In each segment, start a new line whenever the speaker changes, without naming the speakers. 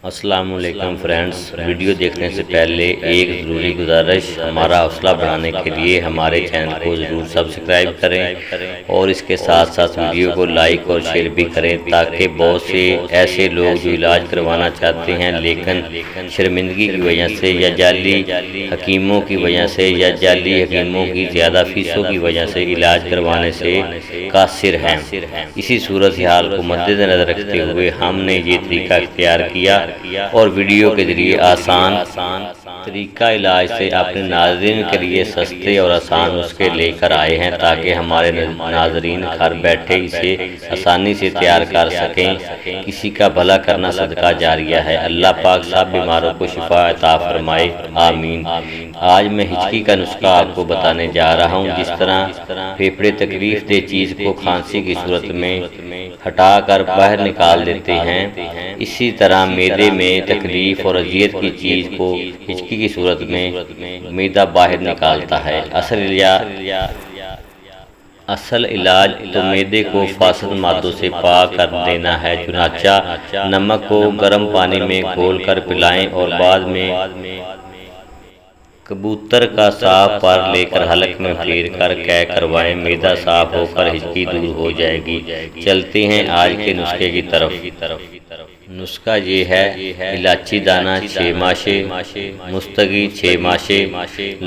السلام علیکم friends, video دیکھنے سے پہلے ایک ضروری گزارش، ہمارا حوصلہ بڑھانے کے لیے ہمارے چینل کو ضرور سبسکرائب کریں اور اس کے ساتھ ساتھ ویڈیو کو لائک اور شیئر بھی کریں تاکہ بہت سے ایسے لوگ جو علاج کروانا چاہتے ہیں لیکن شرمندگی کی وجہ سے یا جعلی حکیموں کی وجہ سے یا جعلی حکیموں کی زیادہ فیسوں کی وجہ سے علاج کروانے سے قاصر ہیں۔ اسی صورتحال کو مد نظر رکھتے ہوئے ہم نے یہ طریقہ اختیار کیا اور ویڈیو کے ذریعے آسان طریقہ علاج سے اپنے ناظرین کے لیے سستے اور آسان نسخے لے کر آئے ہیں تاکہ ہمارے ناظرین گھر بیٹھے اسے آسانی سے تیار کر سکیں۔ کسی کا بھلا کرنا صدقہ جاریہ ہے۔ اللہ پاک سب بیماروں کو شفا عطا فرمائے، آمین۔ آج میں ہچکی کا نسخہ آپ کو بتانے جا رہا ہوں۔ جس طرح پھیپھڑے تکلیف دہ چیز کو کھانسی کی صورت میں ہٹا کر باہر نکال دیتے ہیں، اسی طرح معدے میں تکلیف اور اذیت کی چیز کو ہچکی کی صورت میں معدہ باہر نکالتا ہے۔ اصل علاج تو معدے کو فاسد مادوں سے پاک کر دینا ہے، چنانچہ نمک کو گرم پانی میں گھول کر پلائیں اور بعد میں کبوتر کا صاف پر لے کر حلق میں پھیر کر قے کروائیں، معدہ صاف ہو کر ہچکی دور ہو جائے گی۔ چلتے ہیں آج کے نسخے کی طرف۔ نسخہ یہ ہے: الائچی دانہ 6 ماشے، مستگی 6 ماشے،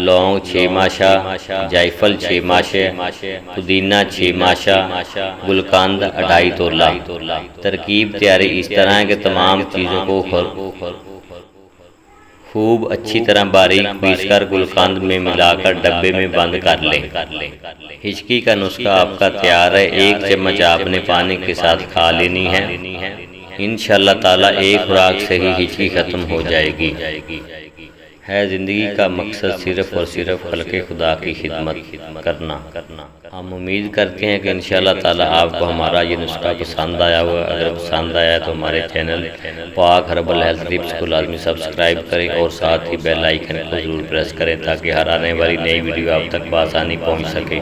لونگ 6 ماشا، جائفل 6 ماشے، پودینہ 6 ماشا، گلقند 2.5 تولہ۔ ترکیب تیاری اس طرح ہے کہ تمام چیزوں کو خوب اچھی طرح باریک پیس کر گلقند میں ملا کر ڈبے میں بند کر لیں۔ ہچکی کا نسخہ آپ کا تیار ہے۔ 1 چمچ آپ نے پانی کے ساتھ کھا لینی ہے۔ انشاءاللہ تعالی ایک خوراک سے ہی ہچکی ختم ہو جائے گی۔ ہے زندگی کا مقصد صرف اور صرف خلق خدا کی خدمت کرنا۔ ہم امید کرتے ہیں کہ انشاءاللہ تعالی آپ کو ہمارا یہ نسخہ پسند آیا ہوگا۔ اگر پسند آیا تو ہمارے چینل پاک ہربل ہیلتھ ٹپس کو لازمی سبسکرائب کریں اور ساتھ ہی بیل آئیکن کو ضرور پریس کریں تاکہ ہر آنے والی نئی ویڈیو آپ تک بآسانی پہنچ سکے۔